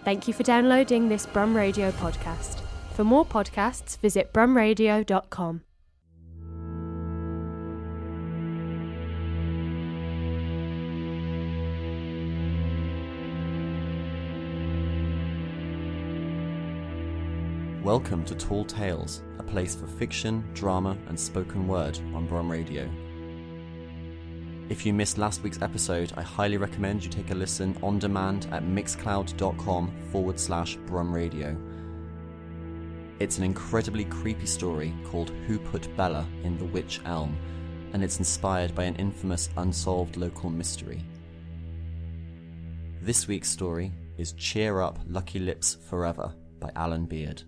Thank you for downloading this Brum Radio podcast. For more podcasts, visit brumradio.com. Welcome to Tall Tales, a place for fiction, drama and spoken word on Brum Radio. If you missed last week's episode, I highly recommend you take a listen on demand at mixcloud.com/Brum Radio. It's an incredibly creepy story called Who Put Bella in the Witch Elm, and it's inspired by an infamous unsolved local mystery. This week's story is Cheer Up Lucky Lips Forever by Alan Beard.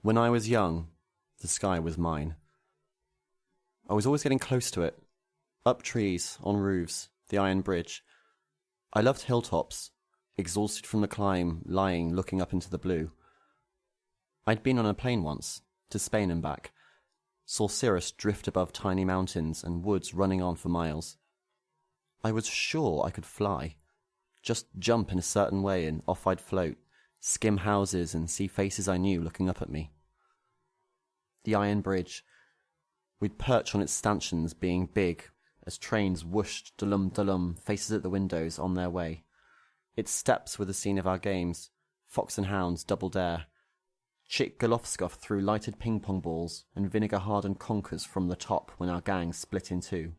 When I was young, the sky was mine. I was always getting close to it. Up trees, on roofs, the iron bridge. I loved hilltops, exhausted from the climb, lying, looking up into the blue. I'd been on a plane once, to Spain and back. Saw cirrus drift above tiny mountains and woods running on for miles. I was sure I could fly. Just jump in a certain way and off I'd float, skim houses and see faces I knew looking up at me. The iron bridge. We'd perch on its stanchions, being big, as trains whooshed dulum, faces at the windows, on their way. Its steps were the scene of our games, fox and hounds, double dare. Chick Golofscoff threw lighted ping-pong balls, and vinegar-hardened conkers from the top when our gang split in two.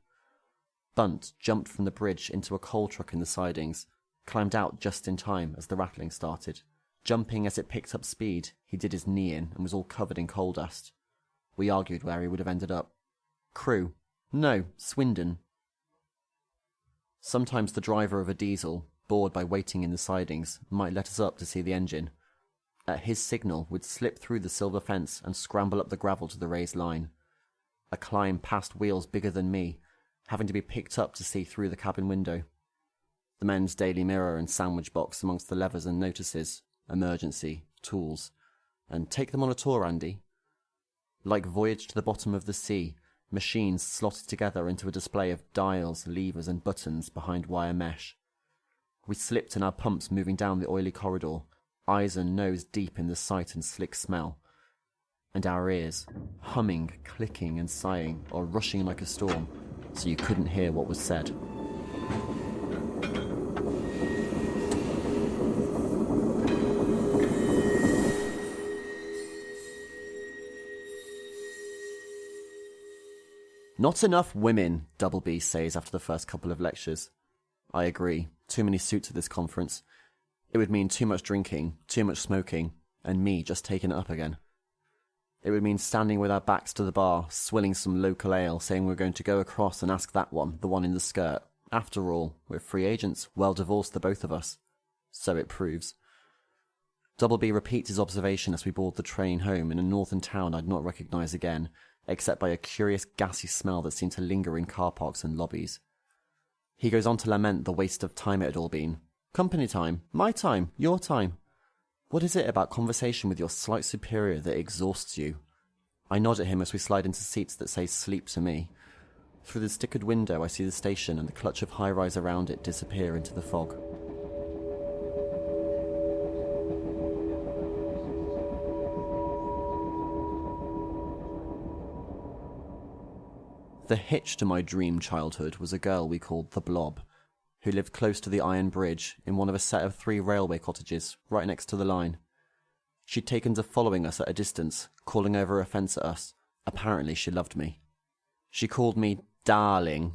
Bunt jumped from the bridge into a coal truck in the sidings, climbed out just in time as the rattling started. Jumping as it picked up speed, he did his knee in and was all covered in coal dust. We argued where he would have ended up. Crewe. No, Swindon. Sometimes the driver of a diesel, bored by waiting in the sidings, might let us up to see the engine. At his signal, we'd slip through the silver fence and scramble up the gravel to the raised line. A climb past wheels bigger than me, having to be picked up to see through the cabin window. The men's Daily Mirror and sandwich box amongst the levers and notices, emergency, tools, and take them on a tour, Andy. Like Voyage to the Bottom of the Sea, machines slotted together into a display of dials, levers and buttons behind wire mesh. We slipped in our pumps moving down the oily corridor, eyes and nose deep in the sight and slick smell, and our ears humming, clicking and sighing, or rushing like a storm, so you couldn't hear what was said. Not enough women, Double B says after the first couple of lectures. I agree. Too many suits at this conference. It would mean too much drinking, too much smoking, and me just taking it up again. It would mean standing with our backs to the bar, swilling some local ale, saying we're going to go across and ask that one, the one in the skirt. After all, we're free agents, well divorced the both of us. So it proves. Double B repeats his observation as we board the train home in a northern town I'd not recognise again, except by a curious gassy smell that seemed to linger in car parks and lobbies. He goes on to lament the waste of time it had all been. Company time, my time, your time. What is it about conversation with your slight superior that exhausts you? I nod at him as we slide into seats that say sleep to me. Through the stickered window I see the station and the clutch of high-rise around it disappear into the fog. The hitch to my dream childhood was a girl we called the Blob, who lived close to the Iron Bridge in one of a set of 3 railway cottages right next to the line. She'd taken to following us at a distance, calling over a fence at us. Apparently she loved me. She called me darling.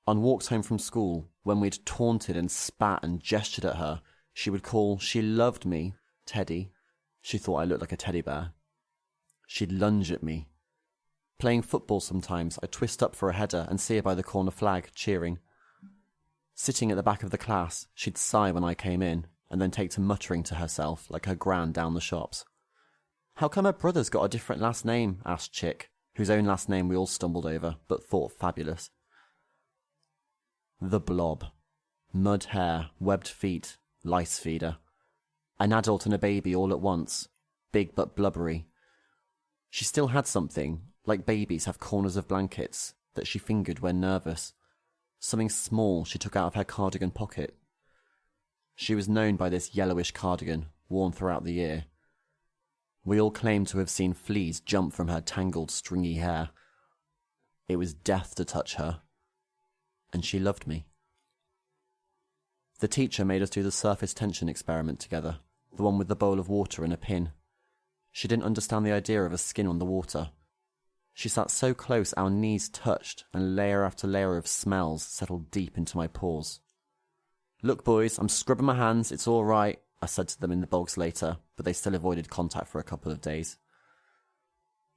On walks home from school, when we'd taunted and spat and gestured at her, she would call "she loved me" Teddy. She thought I looked like a teddy bear. She'd lunge at me. Playing football sometimes, I'd twist up for a header and see her by the corner flag, cheering. Sitting at the back of the class, she'd sigh when I came in, and then take to muttering to herself like her gran down the shops. "How come her brother's got a different last name?" asked Chick, whose own last name we all stumbled over, but thought fabulous. The Blob. Mud hair, webbed feet, lice feeder. An adult and a baby all at once, big but blubbery. She still had something, like babies have corners of blankets, that she fingered when nervous. Something small she took out of her cardigan pocket. She was known by this yellowish cardigan, worn throughout the year. We all claimed to have seen fleas jump from her tangled, stringy hair. It was death to touch her. And she loved me. The teacher made us do the surface tension experiment together, the one with the bowl of water and a pin. She didn't understand the idea of a skin on the water. She sat so close our knees touched, and layer after layer of smells settled deep into my pores. "Look, boys, I'm scrubbing my hands, it's all right," I said to them in the bogs later, but they still avoided contact for a couple of days.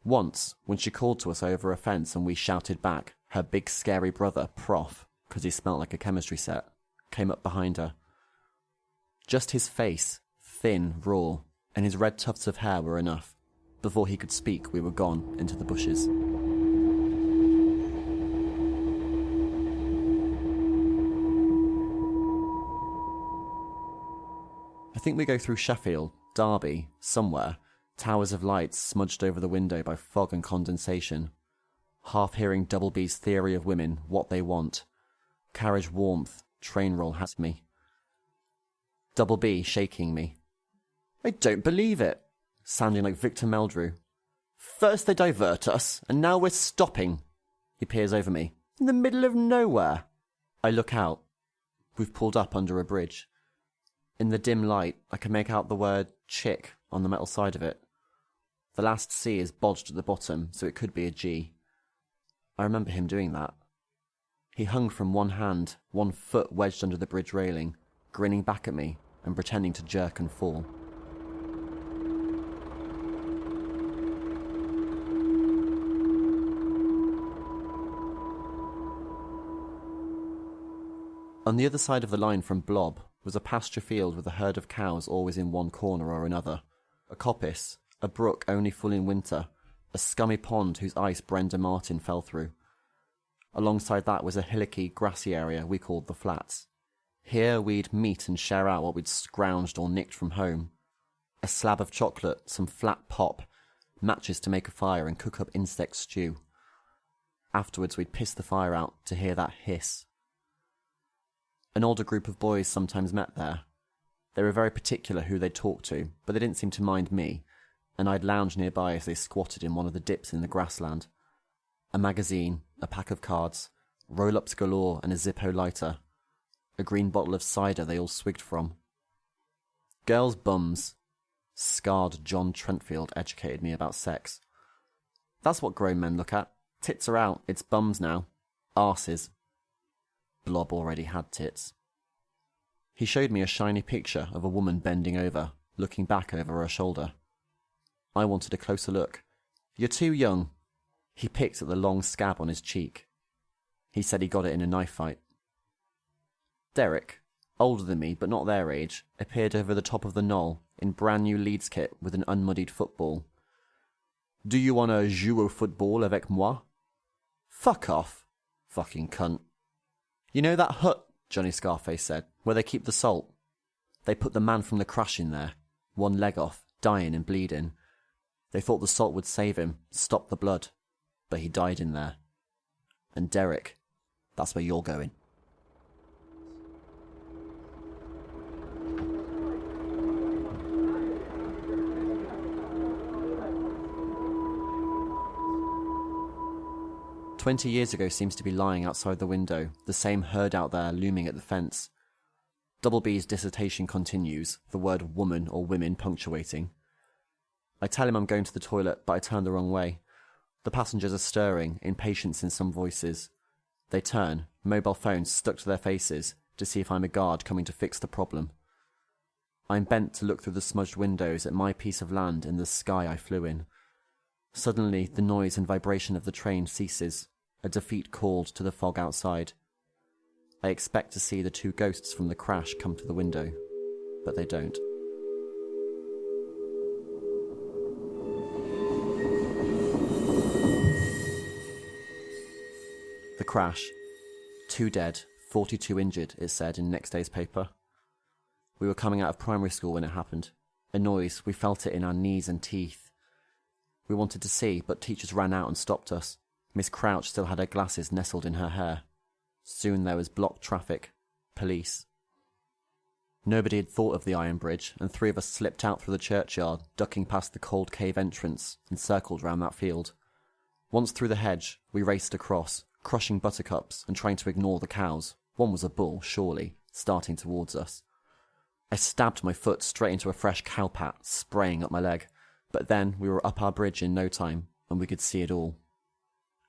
Once, when she called to us over a fence and we shouted back, her big scary brother, Prof, because he smelt like a chemistry set, came up behind her. Just his face, thin, raw, and his red tufts of hair were enough. Before he could speak, we were gone into the bushes. I think we go through Sheffield, Derby, somewhere, towers of lights smudged over the window by fog and condensation, half hearing Double B's theory of women, what they want. Carriage warmth, train roll has me. Double B shaking me. "I don't believe it," sounding like Victor Meldrew. "First they divert us, and now we're stopping." He peers over me. "In the middle of nowhere." I look out. We've pulled up under a bridge. In the dim light, I can make out the word "chick" on the metal side of it. The last C is bodged at the bottom, so it could be a G. I remember him doing that. He hung from one hand, one foot wedged under the bridge railing, grinning back at me and pretending to jerk and fall. On the other side of the line from Blob was a pasture field with a herd of cows always in one corner or another, a coppice, a brook only full in winter, a scummy pond whose ice Brenda Martin fell through. Alongside that was a hillocky, grassy area we called the Flats. Here we'd meet and share out what we'd scrounged or nicked from home. A slab of chocolate, some flat pop, matches to make a fire and cook up insect stew. Afterwards we'd piss the fire out to hear that hiss. An older group of boys sometimes met there. They were very particular who they'd talk to, but they didn't seem to mind me, and I'd lounge nearby as they squatted in one of the dips in the grassland. A magazine, a pack of cards, roll-ups galore and a Zippo lighter. A green bottle of cider they all swigged from. Girls' bums. Scarred John Trentfield educated me about sex. That's what grown men look at. Tits are out, it's bums now. Arses. Blob already had tits. He showed me a shiny picture of a woman bending over, looking back over her shoulder. I wanted a closer look. "You're too young." He picked at the long scab on his cheek. He said he got it in a knife fight. Derek, older than me but not their age, appeared over the top of the knoll in brand new Leeds kit with an unmuddied football. "Do you wanna jouer au football avec moi?" "Fuck off." "Fucking cunt." "You know that hut," Johnny Scarface said, "where they keep the salt? They put the man from the crash in there, one leg off, dying and bleeding. They thought the salt would save him, stop the blood, but he died in there. And Derek, that's where you're going." "20 years ago seems to be lying outside the window, the same herd out there looming at the fence. Double B's dissertation continues, the word woman or women punctuating. I tell him I'm going to the toilet, but I turn the wrong way. The passengers are stirring, impatience in some voices. They turn, mobile phones stuck to their faces, to see if I'm a guard coming to fix the problem. I'm bent to look through the smudged windows at my piece of land in the sky I flew in. Suddenly, the noise and vibration of the train ceases, a defeat called to the fog outside. I expect to see the two ghosts from the crash come to the window, but they don't. The crash. 2 dead, 42 injured, it said in next day's paper. We were coming out of primary school when it happened. A noise, we felt it in our knees and teeth. We wanted to see, but teachers ran out and stopped us. Miss Crouch still had her glasses nestled in her hair. Soon there was blocked traffic. Police. Nobody had thought of the iron bridge, and 3 of us slipped out through the churchyard, ducking past the cold cave entrance, and circled round that field. Once through the hedge, we raced across, crushing buttercups and trying to ignore the cows. One was a bull, surely, starting towards us. I stabbed my foot straight into a fresh cowpat, spraying up my leg. But then we were up our bridge in no time, and we could see it all.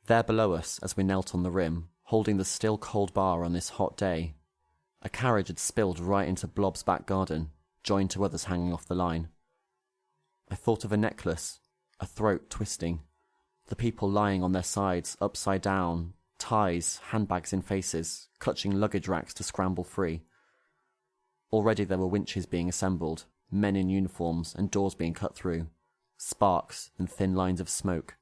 There below us, as we knelt on the rim, holding the still cold bar on this hot day, a carriage had spilled right into Blob's back garden, joined to others hanging off the line. I thought of a necklace, a throat twisting, the people lying on their sides, upside down, ties, handbags in faces, clutching luggage racks to scramble free. Already there were winches being assembled, men in uniforms and doors being cut through, sparks and thin lines of smoke.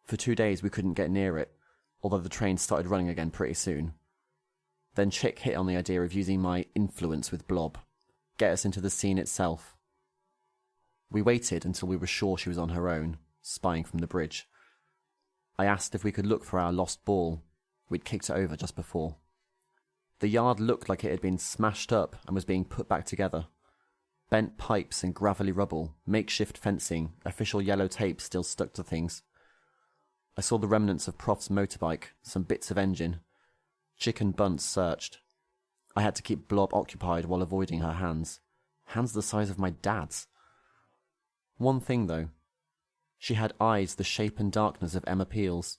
For 2 days we couldn't get near it, although the train started running again pretty soon. Then Chick hit on the idea of using my influence with Blob, get us into the scene itself. We waited until we were sure she was on her own, spying from the bridge. I asked if we could look for our lost ball. We'd kicked it over just before. The yard looked like it had been smashed up and was being put back together. Bent pipes and gravelly rubble, makeshift fencing, official yellow tape still stuck to things. I saw the remnants of Prof's motorbike, some bits of engine. Chick and Bunce searched. I had to keep Blob occupied while avoiding her hands. Hands the size of my dad's. One thing, though. She had eyes the shape and darkness of Emma Peel's,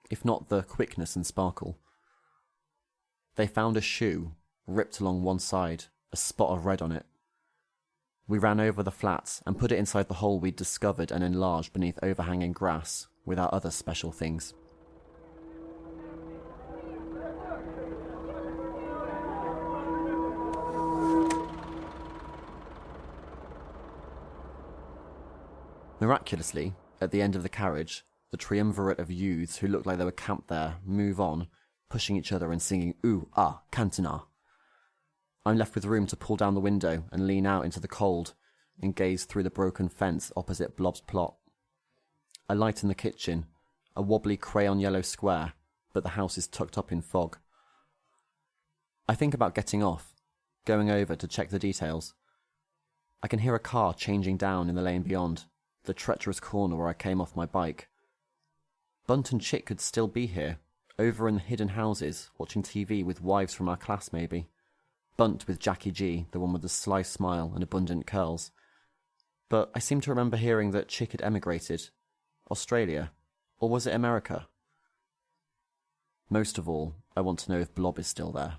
if not the quickness and sparkle. They found a shoe, ripped along one side, a spot of red on it. We ran over the flats and put it inside the hole we'd discovered and enlarged beneath overhanging grass, with our other special things. Miraculously, at the end of the carriage, the triumvirate of youths who looked like they were camped there move on, pushing each other and singing "Ooh, ah, Cantona." I'm left with room to pull down the window and lean out into the cold and gaze through the broken fence opposite Blob's plot. I light in the kitchen, a wobbly crayon yellow square, but the house is tucked up in fog. I think about getting off, going over to check the details. I can hear a car changing down in the lane beyond, the treacherous corner where I came off my bike. Bunt and Chick could still be here, over in the hidden houses, watching TV with wives from our class maybe. Bunt with Jackie G, the one with the sly smile and abundant curls. But I seem to remember hearing that Chick had emigrated. Australia. Or was it America? Most of all, I want to know if Blob is still there.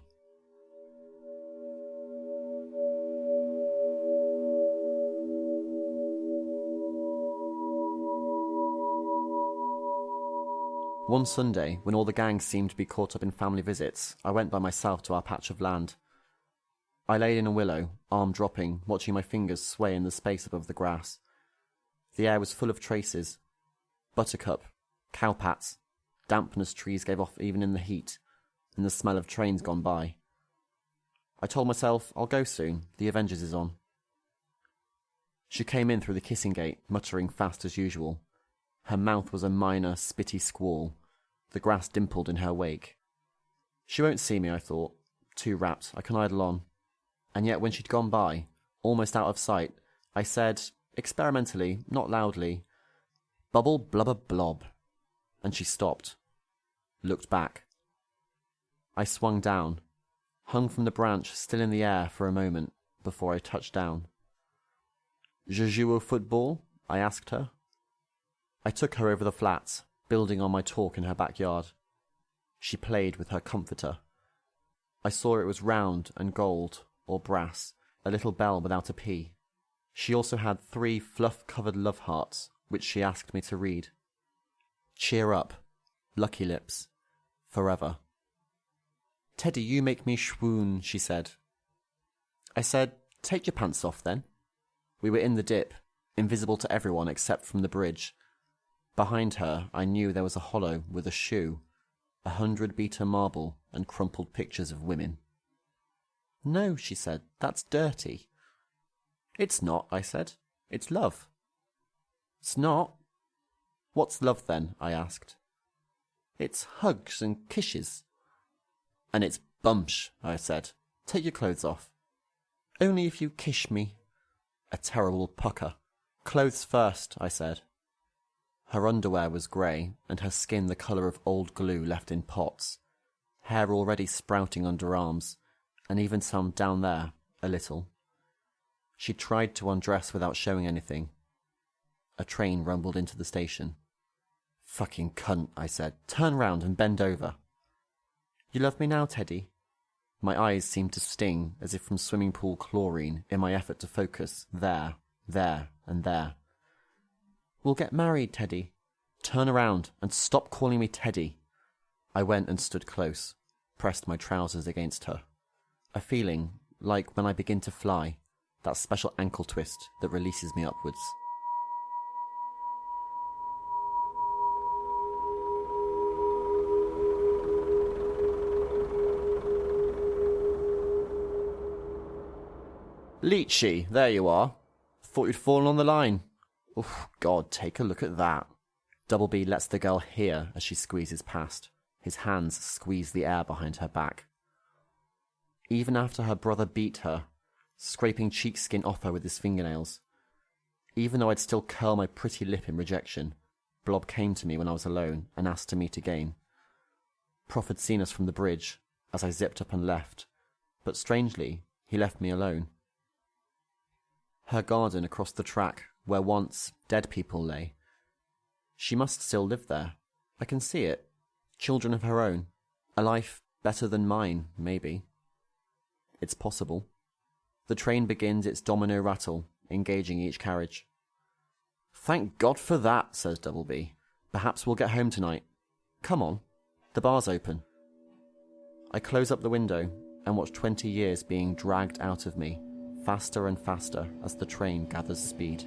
One Sunday, when all the gang seemed to be caught up in family visits, I went by myself to our patch of land. I laid in a willow, arm dropping, watching my fingers sway in the space above the grass. The air was full of traces. Buttercup, cowpats, dampness trees gave off even in the heat, and the smell of trains gone by. I told myself, I'll go soon, the Avengers is on. She came in through the kissing gate, muttering fast as usual. Her mouth was a minor, spitty squall. The grass dimpled in her wake. She won't see me, I thought. Too rapt, I can idle on. And yet when she'd gone by, almost out of sight, I said, experimentally, not loudly, "Bubble blubber blob." And she stopped. Looked back. I swung down, hung from the branch still in the air for a moment before I touched down. "Je joue au football?" I asked her. I took her over the flats, building on my talk in her backyard. She played with her comforter. I saw it was round and gold, or brass, a little bell without a P. She also had 3 fluff-covered love hearts, which she asked me to read. Cheer up, Lucky Lips, forever. Teddy, you make me swoon, she said. I said, take your pants off then. We were in the dip, invisible to everyone except from the bridge. Behind her, I knew there was a hollow with a shoe, 100-beater marble, and crumpled pictures of women. No, she said, that's dirty. It's not, I said. It's love. It's not. What's love then? I asked. It's hugs and kisses. And it's bumsh, I said. Take your clothes off. Only if you kiss me. A terrible pucker. Clothes first, I said. Her underwear was grey, and her skin the colour of old glue left in pots. Hair already sprouting under arms, and even some down there, a little. She tried to undress without showing anything. A train rumbled into the station. Fucking cunt, I said. Turn round and bend over. You love me now, Teddy? My eyes seemed to sting, as if from swimming pool chlorine, in my effort to focus there, and there. We'll get married, Teddy. Turn around and stop calling me Teddy. I went and stood close, pressed my trousers against her. A feeling, like when I begin to fly, that special ankle twist that releases me upwards. Leechy, there you are. Thought you'd fallen on the line. Oh, God, take a look at that. Double B lets the girl hear as she squeezes past. His hands squeeze the air behind her back. Even after her brother beat her, scraping cheek skin off her with his fingernails, even though I'd still curl my pretty lip in rejection, Blob came to me when I was alone and asked to meet again. Prof had seen us from the bridge as I zipped up and left, but strangely, he left me alone. Her garden across the track, where once dead people lay. She must still live there. I can see it. Children of her own. A life better than mine, maybe. It's possible. The train begins its domino rattle, engaging each carriage. Thank God for that, says Double B. Perhaps we'll get home tonight. Come on. The bar's open. I close up the window and watch 20 years being dragged out of me, faster and faster as the train gathers speed.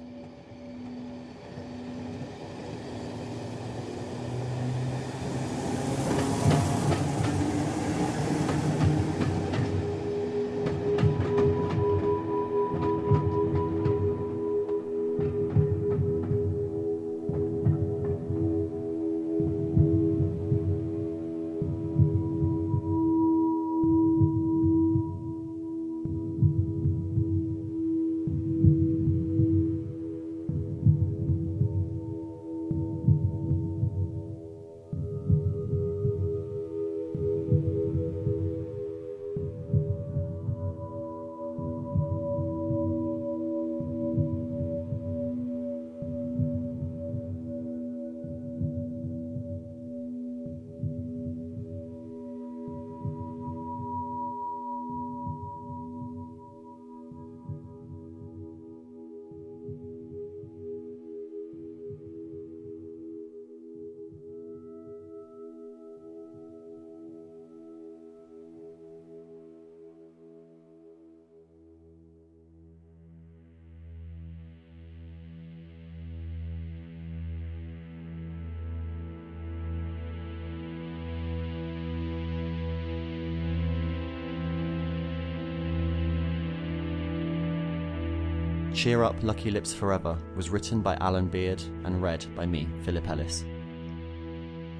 Cheer Up, Lucky Lips Forever was written by Alan Beard and read by me, Philip Ellis.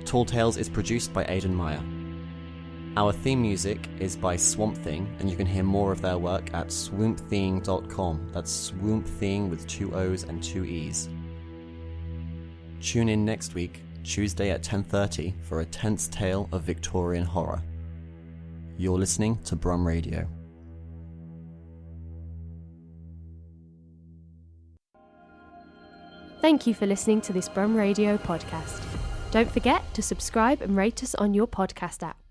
Tall Tales is produced by Aidan Maier. Our theme music is by Swamp Thing, and you can hear more of their work at swompthing.com. That's Swamp Thing with 2 O's and 2 E's. Tune in next week, Tuesday at 10:30, for a tense tale of Victorian horror. You're listening to Brum Radio. Thank you for listening to this Brum Radio podcast. Don't forget to subscribe and rate us on your podcast app.